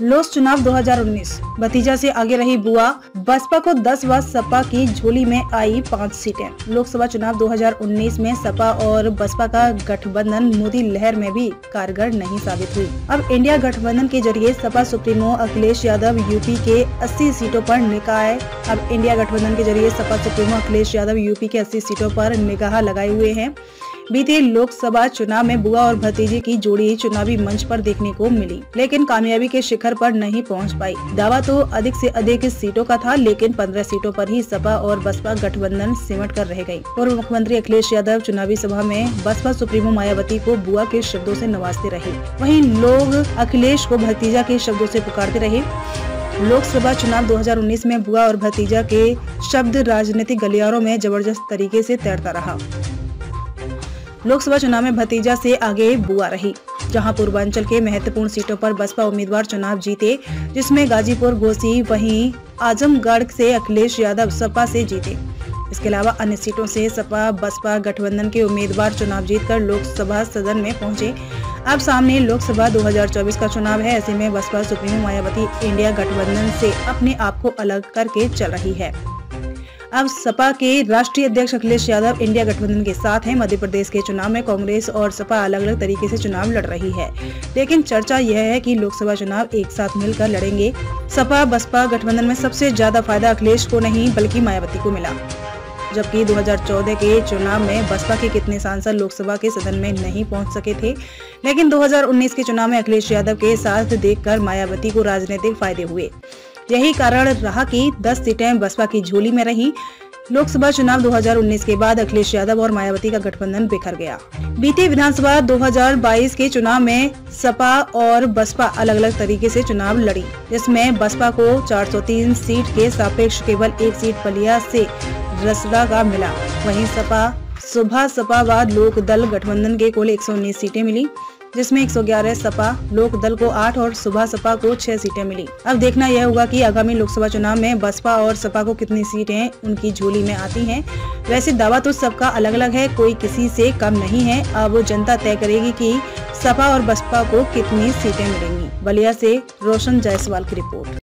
Loss चुनाव 2019, भतीजा से आगे रही बुआ, बसपा को 10 व सपा की झोली में आई 5 सीटें। लोकसभा चुनाव 2019 में सपा और बसपा का गठबंधन मोदी लहर में भी कारगर नहीं साबित हुई। अब इंडिया गठबंधन के जरिए सपा सुप्रीमो अखिलेश यादव यूपी के 80 सीटों पर निगाह लगाए हुए हैं। बीते लोकसभा चुनाव में बुआ और भतीजे की जोड़ी चुनावी मंच पर देखने को मिली, लेकिन कामयाबी के शिखर पर नहीं पहुंच पाई। दावा तो अधिक से अधिक सीटों का था, लेकिन 15 सीटों पर ही सपा और बसपा गठबंधन सिमट कर रह गई। पूर्व मुख्यमंत्री अखिलेश यादव चुनावी सभा में बसपा सुप्रीमो मायावती को बुआ के शब्दों से नवाजते रहे, वहीं लोग अखिलेश को भतीजा के शब्दों से पुकारते रहे। लोकसभा चुनाव 2019 में बुआ और भतीजा के शब्द राजनीतिक गलियारों में जबरदस्त तरीके से तैरता रहा। लोकसभा चुनाव में भतीजा से आगे बुआ रही, जहां पूर्वांचल के महत्वपूर्ण सीटों पर बसपा उम्मीदवार चुनाव जीते, जिसमें गाजीपुर, घोसी, वहीं आजमगढ़ से अखिलेश यादव सपा से जीते। इसके अलावा अन्य सीटों से सपा बसपा गठबंधन के उम्मीदवार चुनाव जीतकर लोकसभा सदन में पहुंचे। अब सामने लोकसभा 2024 का चुनाव है। ऐसे में बसपा सुप्रीमो मायावती इंडिया गठबंधन से अपने आप को अलग करके चल रही है। अब सपा के राष्ट्रीय अध्यक्ष अखिलेश यादव इंडिया गठबंधन के साथ हैं। मध्य प्रदेश के चुनाव में कांग्रेस और सपा अलग अलग तरीके से चुनाव लड़ रही है, लेकिन चर्चा यह है कि लोकसभा चुनाव एक साथ मिलकर लड़ेंगे। सपा बसपा गठबंधन में सबसे ज्यादा फायदा अखिलेश को नहीं बल्कि मायावती को मिला, जबकि 2014 के चुनाव में बसपा के कितने सांसद लोकसभा के सदन में नहीं पहुंच सके थे, लेकिन 2019 के चुनाव में अखिलेश यादव के साथ देखकर मायावती को राजनीतिक फायदे हुए। यही कारण रहा कि 10 सीटें बसपा की झोली में रहीं। लोकसभा चुनाव 2019 के बाद अखिलेश यादव और मायावती का गठबंधन बिखर गया। बीते विधानसभा 2022 के चुनाव में सपा और बसपा अलग अलग तरीके से चुनाव लड़ी, जिसमें बसपा को 403 सीट के सापेक्ष केवल 1 सीट बलिया से रसड़ा का मिला। वहीं सपा व लोक दल गठबंधन के कुल 119 सीटें मिली, जिसमें 111 सपा लोक दल को 8 और सुबह सपा को 6 सीटें मिली। अब देखना यह होगा कि आगामी लोकसभा चुनाव में बसपा और सपा को कितनी सीटें उनकी झोली में आती हैं। वैसे दावा तो सबका अलग अलग है, कोई किसी से कम नहीं है। अब जनता तय करेगी कि सपा और बसपा को कितनी सीटें मिलेंगी। बलिया से रोशन जायसवाल की रिपोर्ट।